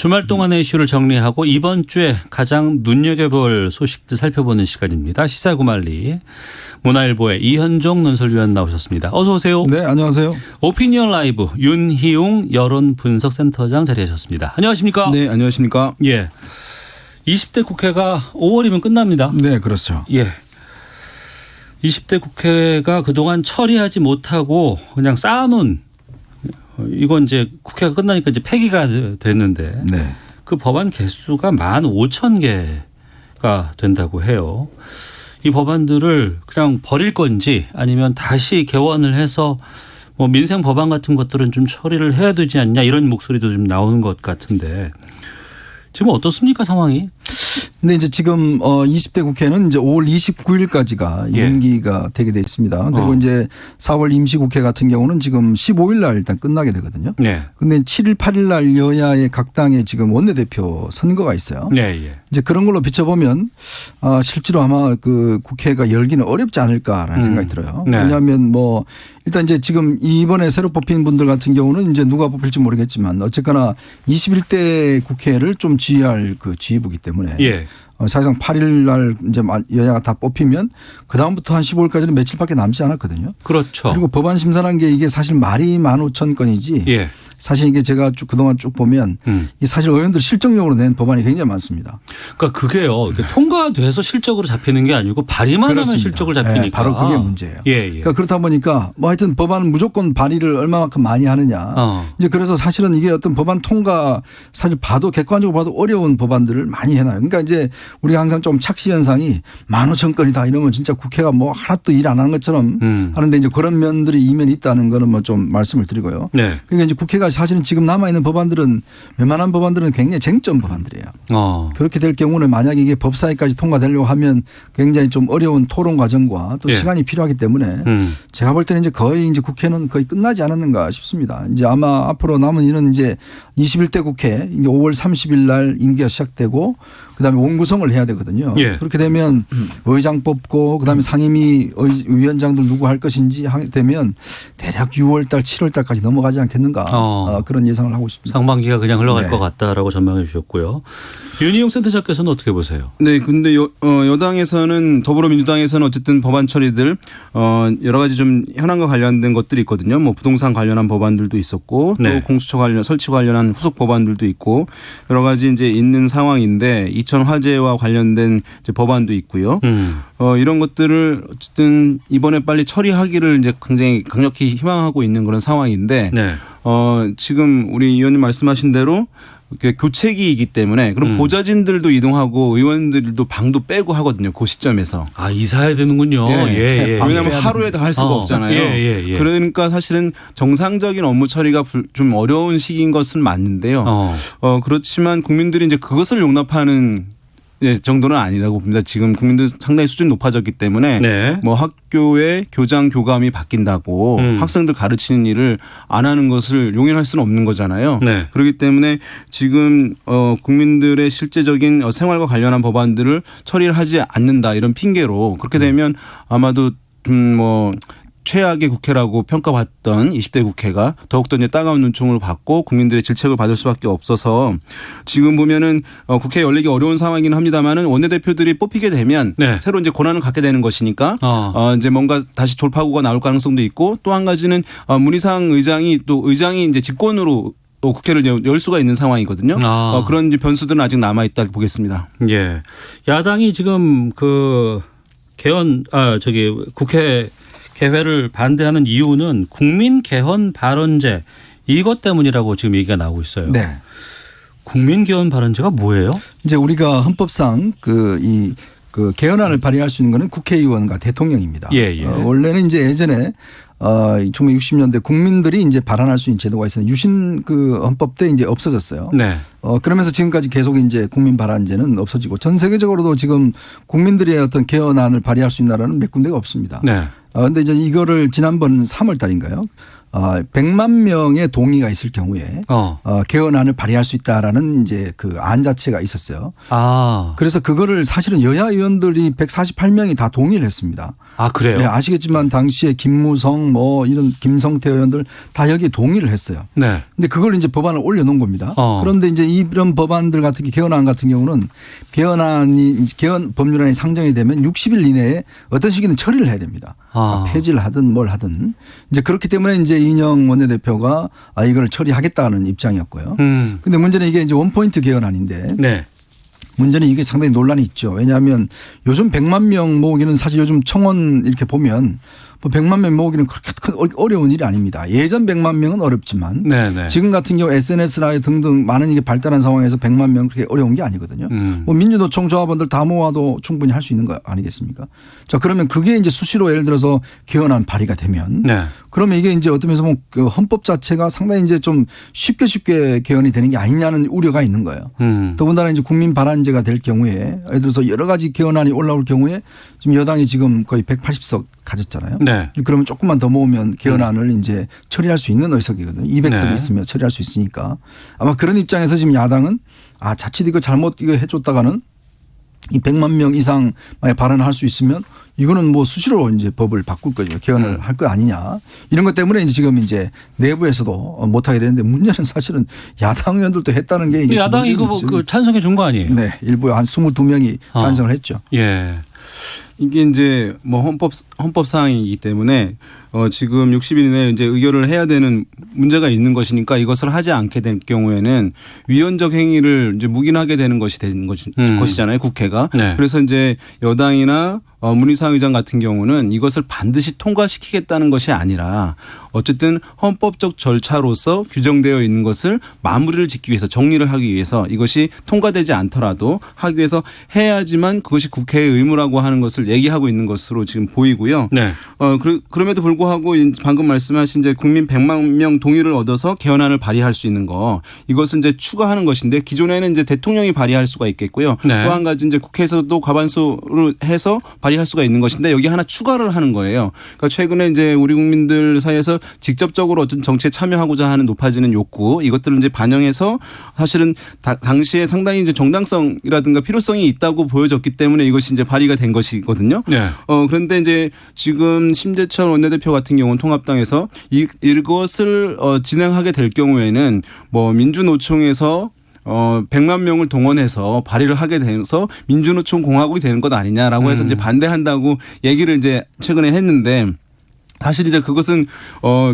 주말 동안의 이슈를 정리하고 이번 주에 가장 눈여겨볼 소식들 살펴보는 시간입니다. 시사구말리 문화일보의 이현종 논설위원 나오셨습니다. 어서 오세요. 네, 안녕하세요. 오피니언 라이브 윤희용 여론분석센터장 자리하셨습니다. 안녕하십니까? 네, 안녕하십니까? 예. 20대 국회가 5월이면 끝납니다. 네, 그렇죠. 예. 20대 국회가 그동안 처리하지 못하고 그냥 쌓아놓은 이건 이제 국회가 끝나니까 이제 폐기가 됐는데 네. 그 법안 개수가 15,000개가 된다고 해요. 이 법안들을 그냥 버릴 건지 아니면 다시 개원을 해서 뭐 민생 법안 같은 것들은 좀 처리를 해야 되지 않냐 이런 목소리도 좀 나오는 것 같은데 지금 어떻습니까 상황이? 근데 이제 지금 20대 국회는 이제 5월 29일까지가 예. 임기가 되게 돼 있습니다. 그리고 이제 4월 임시국회 같은 경우는 지금 15일 날 일단 끝나게 되거든요. 네. 근데 7일, 8일 날 여야의 각 당의 지금 원내대표 선거가 있어요. 네, 예. 이제 그런 걸로 비춰보면 실제로 아마 그 국회가 열기는 어렵지 않을까라는 생각이 들어요. 네. 왜냐하면 뭐 일단 이제 지금 이번에 새로 뽑힌 분들 같은 경우는 이제 누가 뽑힐지 모르겠지만 어쨌거나 21대 국회를 좀 지휘할 그 지휘부기 때문에 예. 사실상 8일 날 이제 여야가 다 뽑히면 그다음부터 한 15일까지는 며칠밖에 남지 않았거든요. 그렇죠. 그리고 법안 심사라는 게 이게 사실 말이 15,000건이지 예. 사실 이게 제가 쭉 그동안 쭉 보면 이 사실 의원들 실정적으로 낸 법안이 굉장히 많습니다. 그러니까 그게요. 통과돼서 실적으로 잡히는 게 아니고 발의만 하면 그렇습니다. 실적을 잡히니까. 네, 바로 그게 문제예요. 예, 예. 그러니까 그렇다 보니까 뭐 하여튼 법안은 무조건 발의를 얼마만큼 많이 하느냐. 이제 그래서 사실은 이게 어떤 법안 통과 사실 봐도 객관적으로 봐도 어려운 법안들을 많이 해놔요. 그러니까 이제 우리가 항상 좀 착시 현상이 15,000건이다 이러면 진짜 국회가 뭐 하나도 일 안 하는 것처럼 하는데 이제 그런 면들이 이면이 있다는 거는 뭐 좀 말씀을 드리고요. 네. 그러니까 이제 국회가 사실은 지금 남아있는 법안들은 웬만한 법안들은 굉장히 쟁점 법안들이에요. 그렇게 될 경우는 만약에 이게 법사위까지 통과되려고 하면 굉장히 좀 어려운 토론 과정과 또 예. 시간이 필요하기 때문에 제가 볼 때는 이제 거의 이제 국회는 거의 끝나지 않았는가 싶습니다. 이제 아마 앞으로 남은 일은 이제 21대 국회 이제 5월 30일 날 임기가 시작되고 그다음에 원구성을 해야 되거든요. 예. 그렇게 되면 의장 뽑고 그다음에 상임위 위원장들 누구 할 것인지 되면 대략 6월 달 7월 달까지 넘어가지 않겠는가 그런 예상을 하고 있습니다. 상반기가 그냥 흘러갈 네. 것 같다라고 전망해 주셨고요. 윤희용 센터장께서는 어떻게 보세요? 네, 근데 여당에서는 더불어민주당에서는 어쨌든 법안 처리들 여러 가지 좀 현안과 관련된 것들이 있거든요. 뭐 부동산 관련한 법안들도 있었고 네. 또 공수처 관련 설치 관련한 후속 법안들도 있고 여러 가지 이제 있는 상황인데 이천 화재와 관련된 이제 법안도 있고요. 이런 것들을 어쨌든 이번에 빨리 처리하기를 이제 굉장히 강력히 희망하고 있는 그런 상황인데 네. 지금 우리 의원님 말씀하신 대로 교체기이기 때문에 그럼 보좌진들도 이동하고 의원들도 방도 빼고 하거든요. 그 시점에서. 이사해야 되는군요. 예. 왜냐하면 하루에 다 할 수가 없잖아요. 예. 그러니까 사실은 정상적인 업무 처리가 좀 어려운 시기인 것은 맞는데요. 그렇지만 국민들이 이제 그것을 용납하는 정도는 아니라고 봅니다. 지금 국민들 상당히 수준 높아졌기 때문에 네. 뭐 학교의 교장 교감이 바뀐다고 학생들 가르치는 일을 안 하는 것을 용인할 수는 없는 거잖아요. 네. 그렇기 때문에 지금 국민들의 실제적인 생활과 관련한 법안들을 처리를 하지 않는다 이런 핑계로 그렇게 되면 아마도 뭐 최악의 국회라고 평가받던 20대 국회가 더욱더 이제 따가운 눈총을 받고 국민들의 질책을 받을 수밖에 없어서 지금 보면은 국회 열리기 어려운 상황이긴 합니다만은 원내대표들이 뽑히게 되면 네. 새로 이제 권한을 갖게 되는 것이니까 이제 뭔가 다시 돌파구가 나올 가능성도 있고 또 한 가지는 문희상 의장이 이제 직권으로 국회를 열 수가 있는 상황이거든요. 그런 이제 변수들은 아직 남아 있다 보겠습니다. 예. 야당이 지금 그 국회 개회를 반대하는 이유는 국민 개헌 발언제 이것 때문이라고 지금 얘기가 나오고 있어요. 네. 국민 개헌 발언제가 뭐예요? 이제 우리가 헌법상 그 개헌안을 발의할 수 있는 거는 국회의원과 대통령입니다. 예. 원래는 이제 예전에 1960년대 국민들이 이제 발언할 수 있는 제도가 있었는데 유신 그 헌법 때 이제 없어졌어요. 네. 그러면서 지금까지 계속 이제 국민 발언제는 없어지고 전 세계적으로도 지금 국민들의 어떤 개헌안을 발의할 수 있는 나라는 몇 군데가 없습니다. 네. 그런데 이제 이거를 지난번 3월 달인가요? 100만 명의 동의가 있을 경우에 개헌안을 발의할 수 있다라는 이제 그 안 자체가 있었어요. 그래서 그거를 사실은 여야 의원들이 148명이 다 동의를 했습니다. 그래요? 네, 아시겠지만 당시에 김무성 뭐 이런 김성태 의원들 다 여기에 동의를 했어요. 네. 근데 그걸 이제 법안을 올려놓은 겁니다. 그런데 이제 이런 법안들 같은 개헌안 같은 경우는 개헌 법률안이 상정이 되면 60일 이내에 어떤 시기는 처리를 해야 됩니다. 폐지를 하든 뭘 하든 이제 그렇기 때문에 이제 이인영 원내대표가 이걸 처리하겠다는 입장이었고요. 근데 문제는 이게 이제 원포인트 개헌안인데. 네. 문제는 이게 상당히 논란이 있죠. 왜냐하면 요즘 100만 명 모으기는 사실 요즘 청원 이렇게 보면 뭐 100만 명 모으기는 그렇게 큰 어려운 일이 아닙니다. 예전 100만 명은 어렵지만 네네. 지금 같은 경우 SNS나 등등 많은 이게 발달한 상황에서 100만 명 그렇게 어려운 게 아니거든요. 뭐 민주노총 조합원들 다 모아도 충분히 할 수 있는 거 아니겠습니까? 자, 그러면 그게 이제 수시로 예를 들어서 개헌안 발의가 되면 그러면 이게 이제 어떤 면에서 보면 그 헌법 자체가 상당히 이제 좀 쉽게 개헌이 되는 게 아니냐는 우려가 있는 거예요. 더군다나 이제 국민 발안제가 될 경우에 예를 들어서 여러 가지 개헌안이 올라올 경우에 지금 여당이 지금 거의 180석 가졌잖아요. 네. 그러면 조금만 더 모으면 개헌안을 이제 처리할 수 있는 의석이거든요. 200석이 있으면 처리할 수 있으니까 아마 그런 입장에서 지금 야당은 자칫 이거 잘못 이거 해줬다가는 이 100만 명 이상 만약 발언을 할 수 있으면 이거는 뭐 수시로 이제 법을 바꿀 거죠. 개헌을 할 거 아니냐. 이런 것 때문에 지금 이제 내부에서도 못하게 되는데 문제는 사실은 야당 의원들도 했다는 게 이게 야당이 이거 그 찬성해 준 거 아니에요? 네. 일부 한 22명이 찬성을 했죠. 예. 이게 이제 뭐 헌법 사항이기 때문에 지금 60일 이내에 이제 의결을 해야 되는 문제가 있는 것이니까 이것을 하지 않게 될 경우에는 위헌적 행위를 이제 묵인하게 되는 것이 되는 것이잖아요. 국회가. 네. 그래서 이제 여당이나 문희상 의장 같은 경우는 이것을 반드시 통과시키겠다는 것이 아니라 어쨌든 헌법적 절차로서 규정되어 있는 것을 마무리를 짓기 위해서 정리를 하기 위해서 이것이 통과되지 않더라도 하기 위해서 해야지만 그것이 국회의 의무라고 하는 것을 얘기하고 있는 것으로 지금 보이고요. 네. 그럼에도 불구하고 방금 말씀하신 이제 국민 100만 명 동의를 얻어서 개헌안을 발의할 수 있는 거 이것은 이제 추가하는 것인데 기존에는 이제 대통령이 발의할 수가 있겠고요. 네. 또 한 가지 이제 국회에서도 과반수로 해서 발의할 수가 있는 것인데 여기 하나 추가를 하는 거예요. 그러니까 최근에 이제 우리 국민들 사이에서 직접적으로 어떤 정치에 참여하고자 하는 높아지는 욕구 이것들을 이제 반영해서 사실은 당시에 상당히 이제 정당성이라든가 필요성이 있다고 보여졌기 때문에 이것이 이제 발의가 된 것이거든요. 네. 그런데 이제 지금 심재철 원내대표 같은 경우는 통합당에서 이것을 진행하게 될 경우에는 뭐 민주노총에서 100만 명을 동원해서 발의를 하게 돼서 민주노총 공화국이 되는 것 아니냐라고 해서 이제 반대한다고 얘기를 이제 최근에 했는데 사실 이제 그것은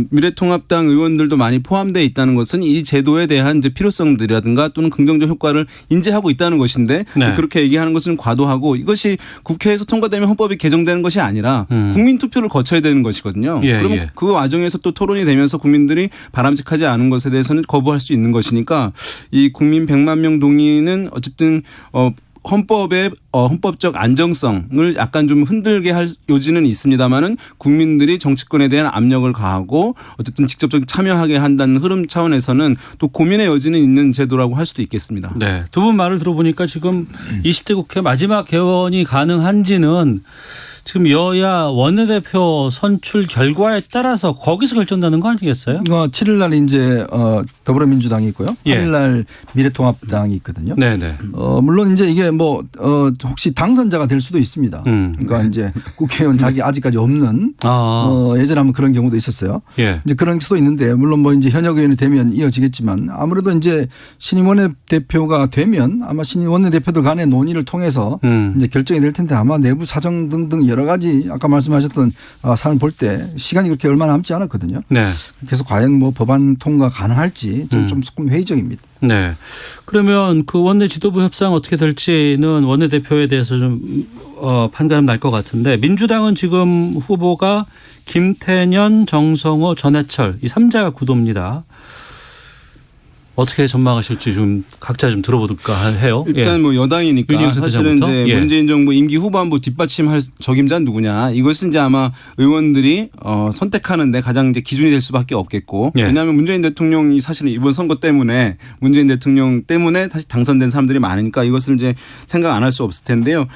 미래통합당 의원들도 많이 포함되어 있다는 것은 이 제도에 대한 이제 필요성들이라든가 또는 긍정적 효과를 인지하고 있다는 것인데 네. 그렇게 얘기하는 것은 과도하고 이것이 국회에서 통과되면 헌법이 개정되는 것이 아니라 국민 투표를 거쳐야 되는 것이거든요. 그러면 그 와중에서 또 토론이 되면서 국민들이 바람직하지 않은 것에 대해서는 거부할 수 있는 것이니까 이 국민 100만 명 동의는 어쨌든 헌법의 헌법적 안정성을 약간 좀 흔들게 할 요지는 있습니다만은 국민들이 정치권에 대한 압력을 가하고 어쨌든 직접적으로 참여하게 한다는 흐름 차원에서는 또 고민의 여지는 있는 제도라고 할 수도 있겠습니다. 네. 두 분 말을 들어보니까 지금 20대 국회 마지막 개원이 가능한지는 지금 여야 원내대표 선출 결과에 따라서 거기서 결정되는 거 아니겠어요? 7일 날 이제 더불어민주당이 있고요. 8일 날 미래통합당이 있거든요. 네네. 물론 이제 이게 뭐 혹시 당선자가 될 수도 있습니다. 그러니까 이제 국회의원 자기 아직까지 없는 예전에 한번 그런 경우도 있었어요. 예. 이제 그런 수도 있는데 물론 뭐 이제 현역 의원이 되면 이어지겠지만 아무래도 이제 신임 원내대표가 되면 아마 신임 원내대표들 간의 논의를 통해서 이제 결정이 될 텐데 아마 내부 사정 등등 여러 가지 아까 말씀하셨던 사안을 볼 때 시간이 그렇게 얼마 남지 않았거든요. 네. 그래서 과연 뭐 법안 통과 가능할지 좀 조금 회의적입니다. 네. 그러면 그 원내 지도부 협상 어떻게 될지는 원내대표에 대해서 좀 판가름 날 것 같은데 민주당은 지금 후보가 김태년, 정성호, 전해철 이 3자가 구도입니다. 어떻게 전망하실지 좀 각자 좀 들어볼까 해요. 일단 뭐 여당이니까 사실은 이제 문재인 정부 임기 후반부 뒷받침할 적임자는 누구냐. 이것은 이제 아마 의원들이 선택하는데 가장 이제 기준이 될 수밖에 없겠고. 왜냐하면 문재인 대통령이 사실은 이번 선거 때문에 문재인 대통령 때문에 다시 당선된 사람들이 많으니까 이것을 이제 생각 안 할 수 없을 텐데요.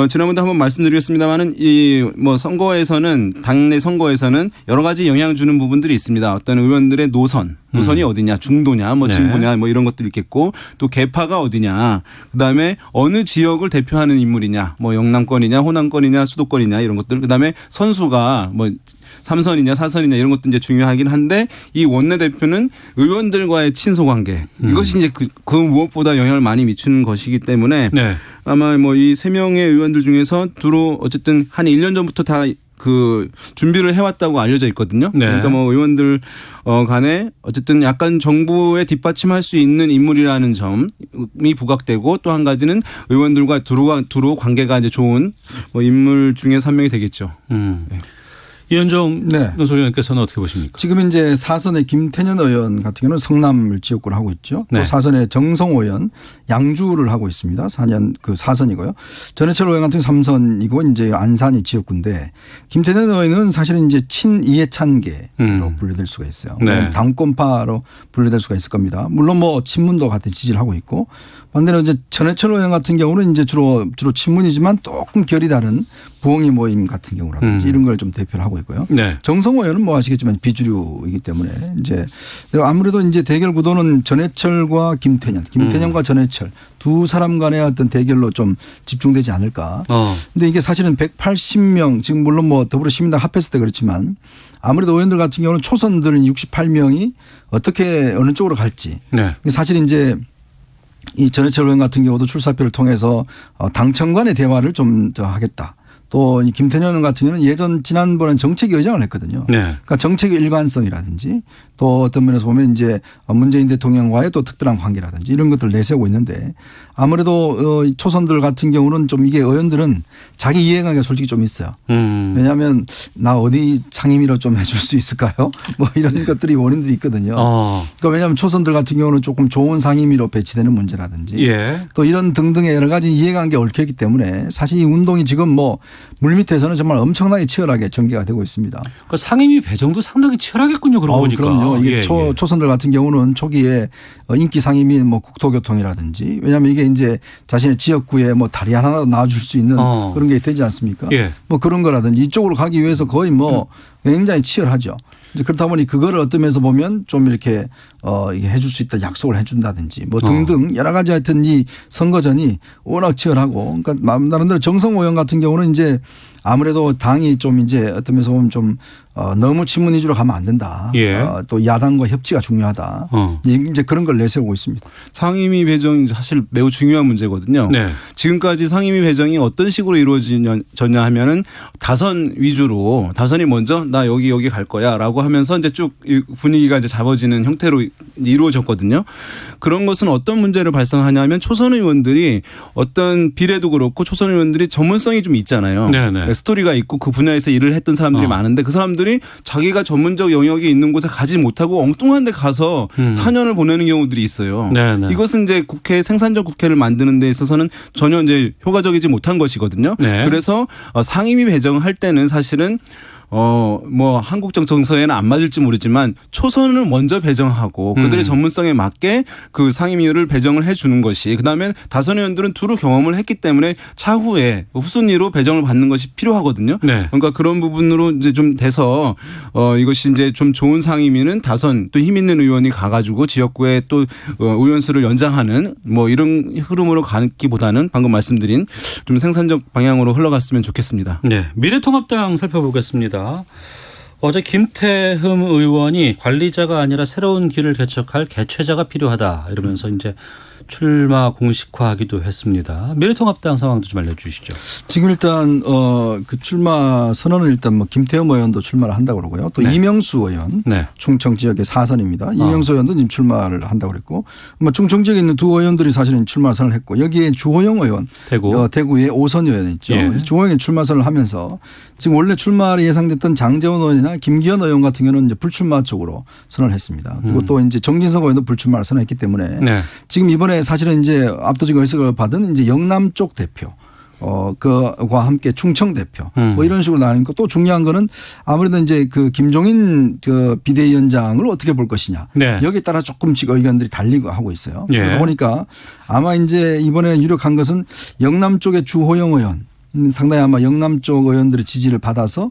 지난번에 한번 말씀드렸습니다만은 이 뭐 선거에서는 당내 선거에서는 여러 가지 영향을 주는 부분들이 있습니다. 어떤 의원들의 노선이 어디냐, 중도냐, 뭐 진보냐, 뭐 이런 것들이 있겠고 또 계파가 어디냐, 그다음에 어느 지역을 대표하는 인물이냐, 뭐 영남권이냐, 호남권이냐, 수도권이냐 이런 것들, 그다음에 선수가 뭐 3선이냐 4선이냐 이런 것도 이제 중요하긴 한데 이 원내대표는 의원들과의 친소 관계 이것이 이제 그 무엇보다 영향을 많이 미치는 것이기 때문에 아마 뭐 이 3명의 의원들 중에서 두루 어쨌든 한 1년 전부터 다 그 준비를 해왔다고 알려져 있거든요. 그러니까 뭐 의원들 간에 어쨌든 약간 정부에 뒷받침할 수 있는 인물이라는 점이 부각되고 또 한 가지는 의원들과 두루 관계가 이제 좋은 뭐 인물 중에서 한 명이 되겠죠. 이현정 논설위원께서는 어떻게 보십니까? 지금 이제 4선의 김태년 의원 같은 경우는 성남 지역구를 하고 있죠. 또 4선의 정성호 의원 양주를 하고 있습니다. 4년 그 4선이고요. 전해철 의원 같은 경우 3선이고 이제 안산이 지역구인데 김태년 의원은 사실은 이제 친이해찬계로 분류될 수가 있어요. 당권파로 분류될 수가 있을 겁니다. 물론 뭐 친문도 같은 지지를 하고 있고 반대로 이제 전해철 의원 같은 경우는 이제 주로 친문이지만 조금 결이 다른 부엉이 모임 같은 경우라든지 이런 걸 좀 대표를 하고 있고요. 정성호 의원은 뭐 아시겠지만 비주류이기 때문에 이제 아무래도 이제 대결 구도는 전해철과 김태년과 전해철 두 사람 간의 어떤 대결로 좀 집중되지 않을까. 근데 이게 사실은 180명 지금 물론 뭐 더불어시민당 합했을 때 그렇지만 아무래도 의원들 같은 경우는 초선들은 68명이 어떻게 어느 쪽으로 갈지. 사실 이제 이 전해철 의원 같은 경우도 출사표를 통해서 당청 간의 대화를 좀 더 하겠다. 또 김태년 같은 경우는 지난번엔 정책위 의장을 했거든요. 그러니까 정책의 일관성이라든지 또 어떤 면에서 보면 이제 문재인 대통령과의 또 특별한 관계라든지 이런 것들을 내세우고 있는데 아무래도 초선들 같은 경우는 좀 이게 의원들은 자기 이해관계가 솔직히 좀 있어요. 왜냐하면 나 어디 상임위로 좀 해줄 수 있을까요? 뭐 이런 것들이 원인들이 있거든요. 그러니까 왜냐하면 초선들 같은 경우는 조금 좋은 상임위로 배치되는 문제라든지 또 이런 등등의 여러 가지 이해관계가 얽혀있기 때문에 사실 이 운동이 지금 뭐 물밑에서는 정말 엄청나게 치열하게 전개가 되고 있습니다. 그러니까 상임위 배정도 상당히 치열하겠군요. 그러고 보니까. 그럼요. 이게 초선들 같은 경우는 초기에 인기 상임위인 뭐 국토교통이라든지 왜냐하면 이게 이제 자신의 지역구에 뭐 다리 하나라도 나와줄 수 있는 그런 게 되지 않습니까? 뭐 그런 거라든지 이쪽으로 가기 위해서 거의 뭐 굉장히 치열하죠. 그렇다 보니 그거를 어떤 면에서 보면 좀 이렇게 이게 해줄 수 있다 약속을 해준다든지 뭐 등등 여러 가지 하여튼 이 선거전이 워낙 치열하고 그러니까 나름대로 정성호 의원 같은 경우는 이제 아무래도 당이 좀 이제 어떤 면에서 보면 좀 너무 친문 위주로 가면 안 된다. 또 야당과 협치가 중요하다. 이제 그런 걸 내세우고 있습니다. 상임위 배정이 사실 매우 중요한 문제거든요. 지금까지 상임위 배정이 어떤 식으로 이루어졌냐 하면은 다선 위주로 다선이 먼저 나 여기 갈 거야라고 하면서 이제 쭉 분위기가 이제 잡아지는 형태로 이루어졌거든요. 그런 것은 어떤 문제를 발생하냐면 초선 의원들이 어떤 비례도 그렇고 초선 의원들이 전문성이 좀 있잖아요. 스토리가 있고 그 분야에서 일을 했던 사람들이 많은데 그 사람들이 자기가 전문적 영역이 있는 곳에 가지 못하고 엉뚱한 데 가서 4년을 보내는 경우들이 있어요. 이것은 이제 생산적 국회를 만드는 데 있어서는 전혀 이제 효과적이지 못한 것이거든요. 그래서 상임위 배정할 때는 사실은 뭐 한국적 정서에는 안 맞을지 모르지만 초선을 먼저 배정하고 그들의 전문성에 맞게 그 상임위를 배정을 해 주는 것이 그다음에 다선 의원들은 두루 경험을 했기 때문에 차후에 후순위로 배정을 받는 것이 필요하거든요. 그러니까 그런 부분으로 이제 좀 돼서 이것이 이제 좀 좋은 상임위는 다선 또 힘 있는 의원이 가가지고 지역구에 또 의원수를 연장하는 뭐 이런 흐름으로 가기보다는 방금 말씀드린 좀 생산적 방향으로 흘러갔으면 좋겠습니다. 미래통합당 살펴보겠습니다. 어제 김태흠 의원이 관리자가 아니라 새로운 길을 개척할 개최자가 필요하다 이러면서 이제 출마 공식화하기도 했습니다. 미래통합당 상황도 좀 알려주시죠. 지금 일단 그 출마 선언은 일단 뭐 김태흠 의원도 출마를 한다고 그러고요. 또 네. 이명수 의원 네. 충청 지역의 4선입니다. 이명수 의원도 지금 출마를 한다고 그랬고 뭐 충청 지역에 있는 두 의원들이 사실은 출마 선언을 했고 여기에 주호영 의원 대구의 5선 의원 있죠. 예. 주호영이 출마 선언을 하면서 지금 원래 출마를 예상됐던 장제원 의원이나 김기현 의원 같은 경우는 이제 불출마 쪽으로 선언을 했습니다. 그리고 또 이제 정진석 의원도 불출마를 선언했기 때문에 네. 지금 이번에 사실은 이제 압도적 의석을 받은 이제 영남 쪽 대표 그와 함께 충청 대표 뭐 이런 식으로 나뉘고 또 중요한 거는 아무래도 이제 그 김종인 그 비대위원장을 어떻게 볼 것이냐. 네. 여기에 따라 조금씩 의견들이 달리고 하고 있어요. 예. 그러다 보니까 아마 이제 이번에 유력한 것은 영남 쪽의 주호영 의원 상당히 아마 영남 쪽 의원들의 지지를 받아서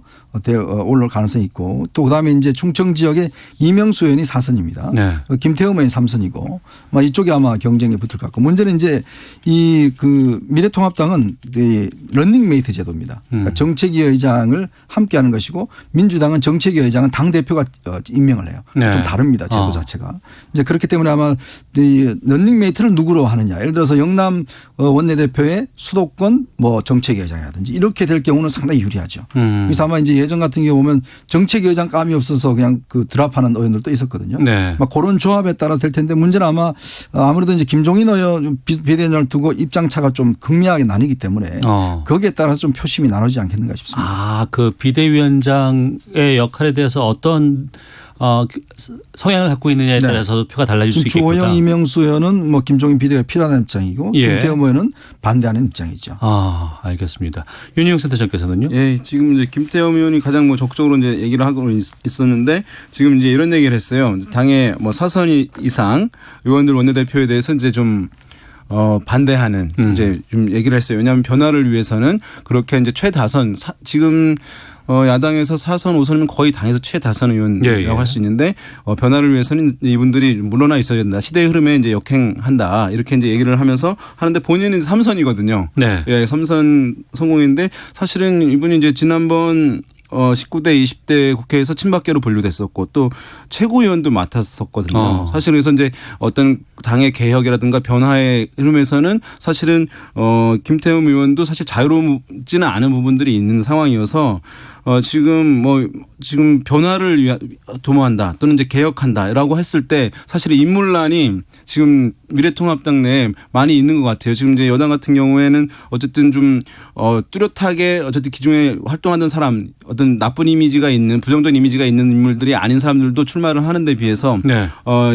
올라올 가능성이 있고 또 그다음에 이제 충청 지역의 이명수 의원이 4선입니다. 네. 김태흠 의원이 3선이고 아마 이쪽에 아마 경쟁이 붙을 것 같고 문제는 이제 이 그 미래통합당은 이 런닝메이트 제도입니다. 그러니까 정책위 의장을 함께 하는 것이고 민주당은 정책위 의장은 당 대표가 임명을 해요. 네. 좀 다릅니다. 제도 자체가. 이제 그렇기 때문에 아마 이 런닝메이트를 누구로 하느냐. 예를 들어서 영남 원내대표의 수도권 뭐 정책위 의장이라든지 이렇게 될 경우는 상당히 유리하죠. 그래서 아마 이제 예전 같은 경우 보면 정책위 의장 감이 없어서 그냥 그 드랍하는 의원들도 있었거든요. 네. 막 그런 조합에 따라서 될 텐데 문제는 아마 아무래도 이제 김종인 의원 비대위원장을 두고 입장차가 좀 극명하게 나뉘기 때문에 거기에 따라서 좀 표심이 나누지 않겠는가 싶습니다. 아, 그 비대위원장의 역할에 대해서 어떤 성향을 갖고 있느냐에 따라서 표가 달라질 수 있겠다. 주호영, 이명수 의원은 뭐 김종인 비대위가 필요하다는 입장이고 예. 김태흠 의원은 반대하는 입장이죠. 아, 알겠습니다. 윤희용 센터장께서는요? 예, 지금 이제 김태흠 의원이 가장 뭐 적극적으로 이제 얘기를 하고 있었는데 지금 이제 이런 얘기를 했어요. 당의 뭐 4선 이상 의원들 원내대표에 대해서 이제 좀 반대하는 이제 좀 얘기를 했어요. 왜냐하면 변화를 위해서는 그렇게 이제 최다선 지금 야당에서 4선 5선이면 거의 당에서 최다선 의원이라고 할 수 있는데 변화를 위해서는 이분들이 물러나 있어야 된다. 시대의 흐름에 이제 역행한다. 이렇게 이제 얘기를 하면서 하는데 본인은 3선이거든요. 네. 예, 3선 성공인데 사실은 이분이 이제 지난번 19대 20대 국회에서 친박계로 분류됐었고 또 최고위원도 맡았었거든요. 사실 그래서 이제 어떤 당의 개혁이라든가 변화의 흐름에서는 사실은 김태흠 의원도 사실 자유롭지는 않은 부분들이 있는 상황이어서 지금 변화를 도모한다 또는 이제 개혁한다라고 했을 때 사실 인물난이 지금 미래통합당 내에 많이 있는 것 같아요. 지금 이제 여당 같은 경우에는 어쨌든 좀 뚜렷하게 어쨌든 기존에 활동하던 사람 어떤 나쁜 이미지가 있는 부정적인 이미지가 있는 인물들이 아닌 사람들도 출마를 하는 데 비해서 네.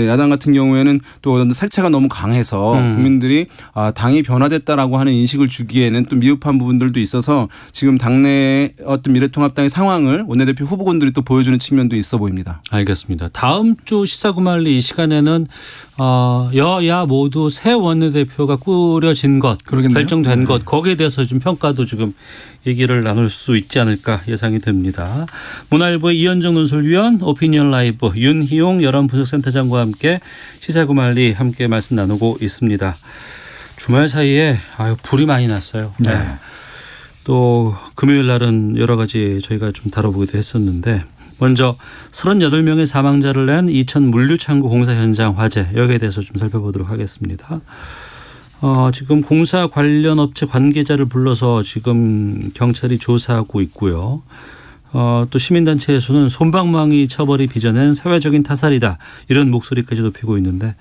야당 같은 경우에는 또 색채가 너무 강해서 국민들이 당이 변화됐다라고 하는 인식을 주기에는 또 미흡한 부분들도 있어서 지금 당내 어떤 미래통합당의 상황을 원내대표 후보군들이 또 보여주는 측면도 있어 보입니다. 알겠습니다. 다음 주 시사구말리 이 시간에는 여야 모두 새 원내대표가 꾸려진 것, 그러겠네요. 결정된 것 거기에 대해서 좀 평가도 지금 얘기를 나눌 수 있지 않을까 예상이 됩니다. 문화일보의 이현정 논설위원, 오피니언 라이브 윤희용 여론분석센터장과 함께 시사구말리 함께 말씀 나누고 있습니다. 주말 사이에 불이 많이 났어요. 네. 또 금요일 날은 여러 가지 저희가 좀 다뤄보기도 했었는데 먼저 38명의 사망자를 낸 이천 물류창고 공사 현장 화재 여기에 대해서 좀 살펴보도록 하겠습니다. 지금 공사 관련 업체 관계자를 불러서 지금 경찰이 조사하고 있고요. 또 시민단체에서는 솜방망이 처벌이 빚어낸 사회적인 타살이다 이런 목소리까지 높이고 있는데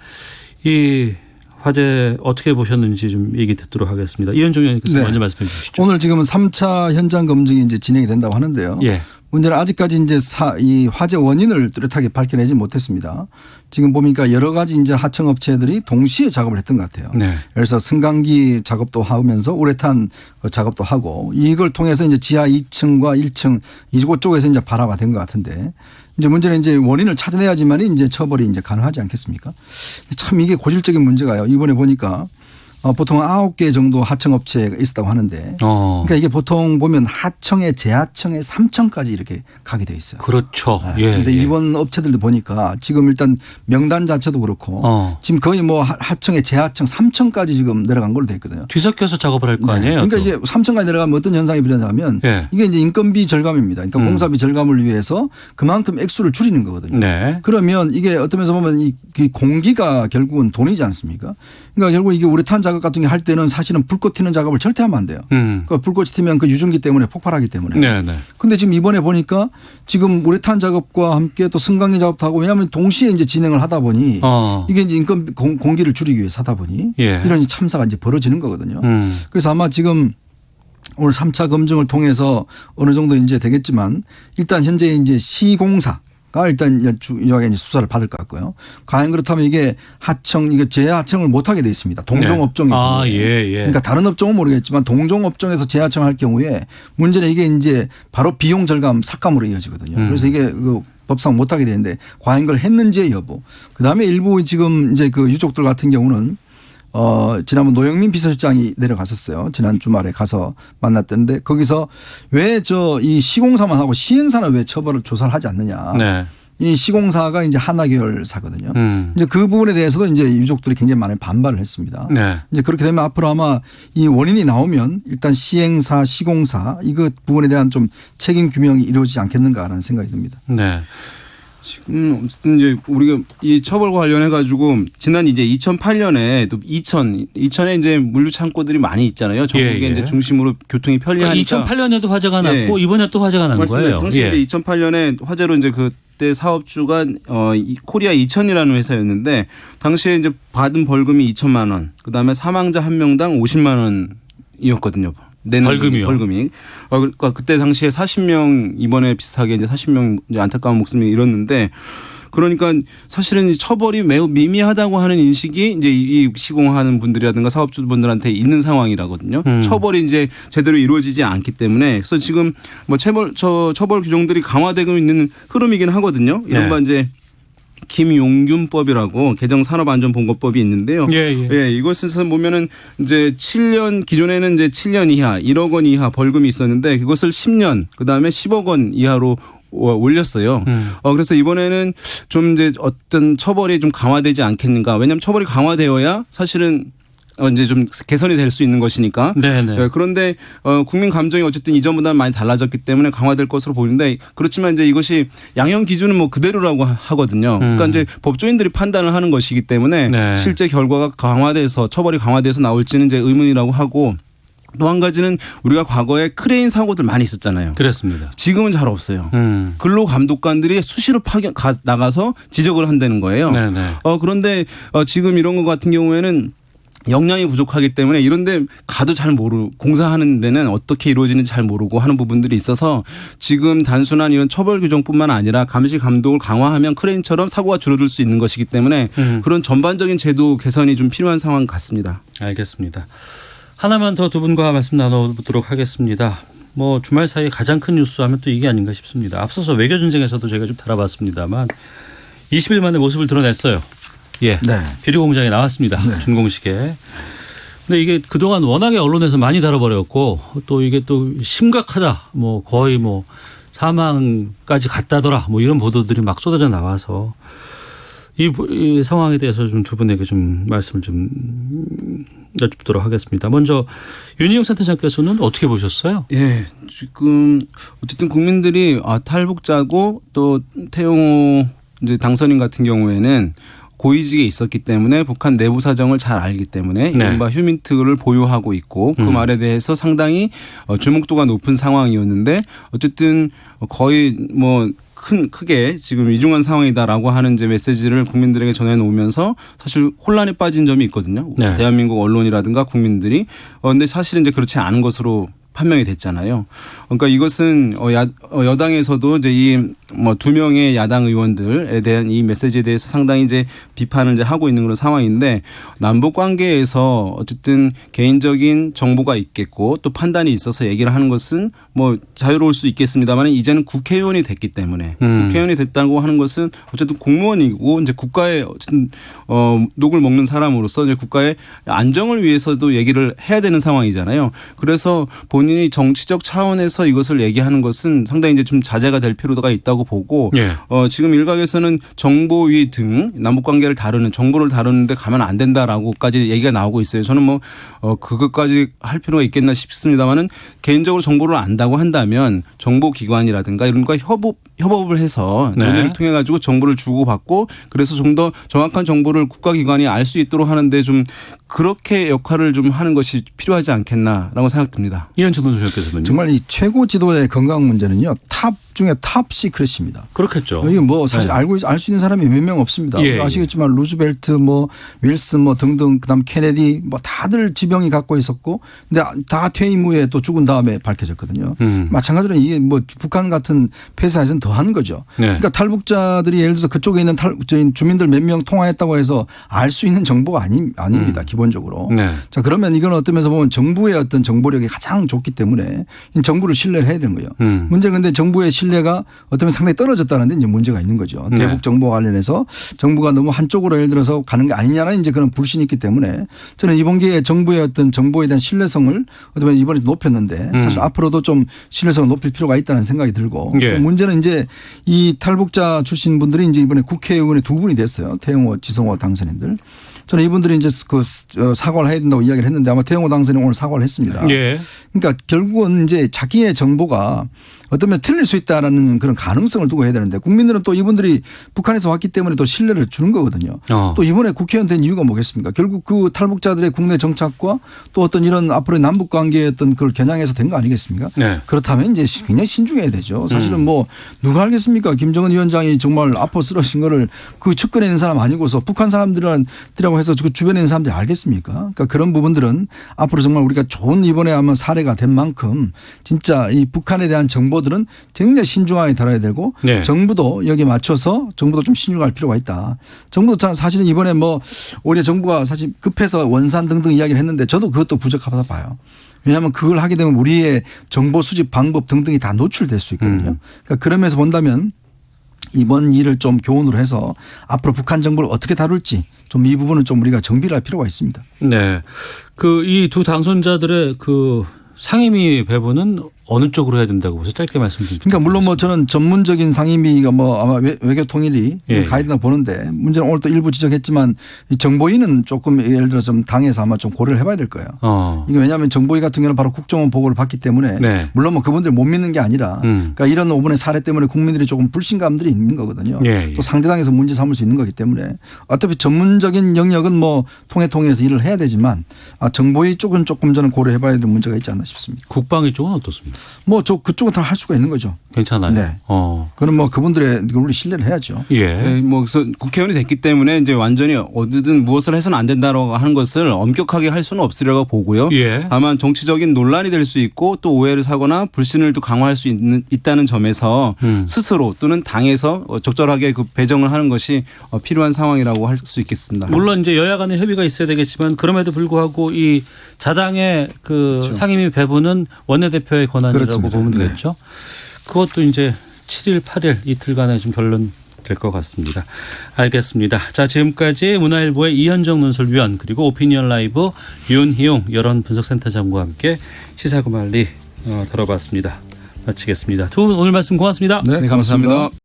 이 화재 어떻게 보셨는지 좀 얘기 듣도록 하겠습니다. 이현종 의원님께서 먼저 말씀해 주시죠. 오늘 지금은 3차 현장 검증이 이제 진행이 된다고 하는데요. 예. 문제는 아직까지 이제 이 화재 원인을 뚜렷하게 밝혀내지 못했습니다. 지금 보니까 여러 가지 이제 하청 업체들이 동시에 작업을 했던 것 같아요. 네. 그래서 승강기 작업도 하면서 우레탄 작업도 하고 이걸 통해서 이제 지하 2층과 1층 이곳 쪽에서 이제 발화가 된 것 같은데 이제 문제는 이제 원인을 찾아내야지만 이제 처벌이 이제 가능하지 않겠습니까? 참 이게 고질적인 문제가요. 이번에 보니까 보통 9개 정도 하청업체가 있었다고 하는데 그러니까 이게 보통 보면 하청에 재하청에 3층까지 이렇게 가게 돼 있어요. 그렇죠. 그런데 이번 업체들도 보니까 지금 일단 명단 자체도 그렇고 지금 거의 뭐 하청에 재하청 3층까지 지금 내려간 걸로 돼 있거든요. 뒤섞여서 작업을 할 거 아니에요. 그러니까 이게 3층까지 내려가면 어떤 현상이 일어나냐면 이게 이제 인건비 절감입니다. 그러니까 공사비 절감을 위해서 그만큼 액수를 줄이는 거거든요. 네. 그러면 이게 어떤 면에서 보면 이 공기가 결국은 돈이지 않습니까? 그러니까 결국 이게 우레탄 작업 같은 게 할 때는 사실은 불꽃 튀는 작업을 절대 하면 안 돼요. 그러니까 불꽃이 튀면 그 유증기 때문에 폭발하기 때문에. 네네. 근데 지금 이번에 보니까 지금 우레탄 작업과 함께 또 승강기 작업도 하고 왜냐하면 동시에 이제 진행을 하다 보니 이게 이제 인건 공기를 줄이기 위해서 하다 보니 예. 이런 참사가 이제 벌어지는 거거든요. 그래서 아마 지금 오늘 3차 검증을 통해서 어느 정도 이제 되겠지만 일단 현재 이제 시공사가 일단 이제 수사를 받을 것 같고요. 과연 그렇다면 이게 이게 재하청을 못하게 돼 있습니다. 동종업종이기 때문에. 예. 그러니까 다른 업종은 모르겠지만 동종업종에서 재하청할 경우에 문제는 이게 이제 바로 비용 절감 삭감으로 이어지거든요. 그래서 이게 그 법상 못하게 되는데 과연 그걸 했는지의 여부. 그다음에 일부 지금 이제 그 유족들 같은 경우는 지난번 노영민 비서실장이 내려갔었어요. 지난 주말에 가서 만났던데 거기서 왜 이 시공사만 하고 시행사는 왜 처벌을 조사를 하지 않느냐. 네. 이 시공사가 이제 하나계열사거든요. 이제 그 부분에 대해서도 이제 유족들이 굉장히 많은 반발을 했습니다. 네. 이제 그렇게 되면 앞으로 아마 이 원인이 나오면 일단 시행사, 시공사 이거 부분에 대한 좀 책임 규명이 이루어지지 않겠는가라는 생각이 듭니다. 네. 지금 어쨌든 이제 우리가 이 처벌과 관련해 가지고 지난 이제 2008년에 또 이천에 이제 물류 창고들이 많이 있잖아요. 전국에 이제 중심으로 교통이 편리하니까. 2008년에도 화재가 났고 이번에 또 화재가 난 맞습니다. 거예요. 당시 이제 2008년에 화재로 이제 그때 사업주가 코리아 이천이라는 회사였는데 당시에 이제 받은 벌금이 2천만 원, 그다음에 사망자 한 명당 50만 원이었거든요. 벌금이요. 벌금이. 그러니까 그때 당시에 40명 이번에 비슷하게 이제 40명 이제 안타까운 목숨을 잃었는데 그러니까 사실은 처벌이 매우 미미하다고 하는 인식이 이제 이 시공하는 분들이라든가 사업주분들한테 있는 상황이라거든요. 처벌이 이제 제대로 이루어지지 않기 때문에 그래서 지금 뭐 처벌 규정들이 강화되고 있는 흐름이긴 하거든요. 이른바 이제 김용균법이라고 개정산업안전보건법이 있는데요. 예, 이것을 보면은 이제 7년 기존에는 이제 7년 이하 1억 원 이하 벌금이 있었는데 그것을 10년 그다음에 10억 원 이하로 올렸어요. 그래서 이번에는 좀 이제 어떤 처벌이 좀 강화되지 않겠는가. 왜냐하면 처벌이 강화되어야 사실은 이제 좀 개선이 될 수 있는 것이니까. 네네. 그런데 국민 감정이 어쨌든 이전보다는 많이 달라졌기 때문에 강화될 것으로 보이는데 그렇지만 이제 이것이 양형 기준은 뭐 그대로라고 하거든요. 그러니까 이제 법조인들이 판단을 하는 것이기 때문에 실제 결과가 강화돼서 처벌이 강화돼서 나올지는 이제 의문이라고 하고 또 한 가지는 우리가 과거에 크레인 사고들 많이 있었잖아요. 그렇습니다. 지금은 잘 없어요. 근로감독관들이 수시로 나가서 지적을 한다는 거예요. 그런데 지금 이런 것 같은 경우에는 역량이 부족하기 때문에 이런데 가도 잘 모르고 공사하는 데는 어떻게 이루어지는지 잘 모르고 하는 부분들이 있어서 지금 단순한 이런 처벌 규정뿐만 아니라 감시 감독을 강화하면 크레인처럼 사고가 줄어들 수 있는 것이기 때문에 그런 전반적인 제도 개선이 좀 필요한 상황 같습니다. 알겠습니다. 하나만 더 두 분과 말씀 나눠보도록 하겠습니다. 뭐 주말 사이에 가장 큰 뉴스 하면 또 이게 아닌가 싶습니다. 앞서서 외교 전쟁에서도 저희가 좀 다뤄봤습니다만 20일 만에 모습을 드러냈어요. 예, 네. 비료 공장에 나왔습니다. 네. 준공식에. 근데 이게 그동안 워낙에 언론에서 많이 다뤄버렸고 또 이게 또 심각하다, 뭐 거의 뭐 사망까지 갔다더라, 뭐 이런 보도들이 막 쏟아져 나와서 이 상황에 대해서 좀 두 분에게 좀 말씀을 좀 여쭙도록 하겠습니다. 먼저 윤희용 센터장께서는 어떻게 보셨어요? 예, 지금 어쨌든 국민들이 탈북자고 또 태용호 이제 당선인 같은 경우에는 고위직에 있었기 때문에 북한 내부 사정을 잘 알기 때문에 이른바 휴민트를 보유하고 있고 그 말에 대해서 상당히 주목도가 높은 상황이었는데 어쨌든 거의 뭐 크게 지금 위중한 상황이다라고 하는 이제 메시지를 국민들에게 전해놓으면서 사실 혼란에 빠진 점이 있거든요. 대한민국 언론이라든가 국민들이. 그런데 사실은 이제 그렇지 않은 것으로 판명이 됐잖아요. 그러니까 이것은 여당에서도 이제 이 뭐 두 명의 야당 의원들에 대한 이 메시지에 대해서 상당히 이제 비판을 이제 하고 있는 그런 상황인데 남북 관계에서 어쨌든 개인적인 정보가 있겠고 또 판단이 있어서 얘기를 하는 것은 뭐 자유로울 수 있겠습니다만 이제는 국회의원이 됐기 때문에 국회의원이 됐다고 하는 것은 어쨌든 공무원이고 이제 국가의 어쨌든 녹을 먹는 사람으로서 이제 국가의 안정을 위해서도 얘기를 해야 되는 상황이잖아요. 그래서 본인이 정치적 차원에서 이것을 얘기하는 것은 상당히 이제 좀 자제가 될 필요가 있다고 보고 지금 일각에서는 정보위 등 남북 관계를 다루는 정보를 다루는데 가면 안 된다라고까지 얘기가 나오고 있어요. 저는 뭐 그것까지 할 필요가 있겠나 싶습니다만은 개인적으로 정보를 안다고 한다면 정보기관이라든가 이런 거 협업을 해서 네. 논의를 통해 가지고 정보를 주고받고 그래서 좀 더 정확한 정보를 국가기관이 알 수 있도록 하는데 좀 그렇게 역할을 좀 하는 것이 필요하지 않겠나라고 생각됩니다. 이현철 논술께서는요. 정말 이 최고 지도자의 건강 문제는요. 탑 중에 탑 시크릿입니다. 그렇겠죠. 이게 뭐 사실 네. 알 수 있는 사람이 몇 명 없습니다. 예, 아시겠지만 루즈벨트 뭐 윌슨 뭐 등등 그다음 케네디 뭐 다들 지병이 갖고 있었고 근데 다 퇴임 후에 또 죽은 다음에 밝혀졌거든요. 마찬가지로 이게 뭐 북한 같은 폐사에서는 더한 거죠. 네. 그러니까 탈북자들이 예를 들어서 그쪽에 있는 주민들 몇 명 통화했다고 해서 알 수 있는 정보가 아닙니다. 기본적으로. 네. 자 그러면 이건 어떤 면에서 보면 정부의 어떤 정보력이 가장 좋기 때문에 정부를 신뢰를 해야 되는 거예요. 문제는 근데 정부의 신뢰가 어떤 상당히 떨어졌다는데 이제 문제가 있는 거죠. 네. 대북 정보와 관련해서 정부가 너무 한쪽으로 예를 들어서 가는 게 아니냐는 이제 그런 불신이 있기 때문에 저는 이번 기회에 정부의 어떤 정보에 대한 신뢰성을 어떤 면에서 이번에 높였는데 사실 앞으로도 좀 신뢰성을 높일 필요가 있다는 생각이 들고 예. 또 문제는 이제 이 탈북자 출신 분들이 이제 이번에 국회의원이 두 분이 됐어요. 태영호, 지성호 당선인들. 저는 이분들이 이제 그 사과를 해야 된다고 이야기를 했는데 아마 태영호 당선인이 오늘 사과를 했습니다. 예. 그러니까 결국은 이제 자기의 정보가 어떤 면 틀릴 수 있다라는 그런 가능성을 두고 해야 되는데 국민들은 또 이분들이 북한에서 왔기 때문에 또 신뢰를 주는 거거든요. 또 이번에 국회의원 된 이유가 뭐겠습니까? 결국 그 탈북자들의 국내 정착과 또 어떤 이런 앞으로의 남북 관계의 어떤 그걸 겨냥해서 된 거 아니겠습니까? 네. 그렇다면 이제 굉장히 신중해야 되죠. 사실은 뭐 누가 알겠습니까? 김정은 위원장이 정말 아파 쓰러진 거를 그 측근에 있는 사람 아니고서 북한 사람들이라고 해서 그 주변에 있는 사람들이 알겠습니까? 그러니까 그런 부분들은 앞으로 정말 우리가 좋은 이번에 아마 사례가 된 만큼 진짜 이 북한에 대한 정보들은 굉장히 신중하게 다뤄야 되고 네. 정부도 여기에 맞춰서 정부도 좀 신중할 필요가 있다. 정부도 사실은 이번에 뭐 오히려 정부가 사실 급해서 원산 등등 이야기를 했는데 저도 그것도 부적합하다 봐요. 왜냐하면 그걸 하게 되면 우리의 정보 수집 방법 등등이 다 노출될 수 있거든요. 그러니까 그러면서 본다면 이번 일을 좀 교훈으로 해서 앞으로 북한 정부를 어떻게 다룰지 좀 이 부분은 좀 우리가 정비를 할 필요가 있습니다. 네. 그 이 두 당선자들의 그 상임위 배분은 어느 쪽으로 해야 된다고 보세요? 짧게 말씀 좀. 그러니까 물론 뭐 저는 전문적인 상임위가 뭐 아마 외교 통일이 예. 가야 된다고 보는데 문제는 오늘 또 일부 지적했지만 이 정보위는 조금 예를 들어 좀 당에서 아마 좀 고려를 해봐야 될 거예요. 이게 왜냐하면 정보위 같은 경우는 바로 국정원 보고를 받기 때문에 네. 물론 뭐 그분들 못 믿는 게 아니라 그러니까 이런 5번의 사례 때문에 국민들이 조금 불신감들이 있는 거거든요. 예. 또 상대당에서 문제 삼을 수 있는 거기 때문에 어차피 전문적인 영역은 뭐 통해서 일을 해야 되지만 정보위 쪽은 조금 저는 고려해봐야 될 문제가 있지 않나 싶습니다. 국방위 쪽은 어떻습니까? 뭐 그쪽은 다 할 수가 있는 거죠. 괜찮아요. 네. 그럼 뭐 그분들의 우리 신뢰를 해야죠. 예. 네, 뭐 그래서 국회의원이 됐기 때문에 이제 완전히 어디든 무엇을 해서는 안 된다라고 하는 것을 엄격하게 할 수는 없으리라고 보고요. 예. 다만 정치적인 논란이 될 수 있고 또 오해를 사거나 불신을 또 강화할 수 있다는 점에서 스스로 또는 당에서 적절하게 그 배정을 하는 것이 필요한 상황이라고 할 수 있겠습니다. 물론 이제 여야 간의 협의가 있어야 되겠지만 그럼에도 불구하고 이 자당의 그 그렇죠. 상임위 배분은 원내대표의 권한이라고 그렇습니다. 보면 네. 되겠죠. 그것도 이제 7일, 8일 이틀간에 좀 결론 될 것 같습니다. 알겠습니다. 자, 지금까지 문화일보의 이현정 논설위원 그리고 오피니언 라이브 윤희용 여론분석센터장과 함께 시사구말리 다뤄봤습니다. 마치겠습니다. 두 분 오늘 말씀 고맙습니다. 네, 네, 감사합니다.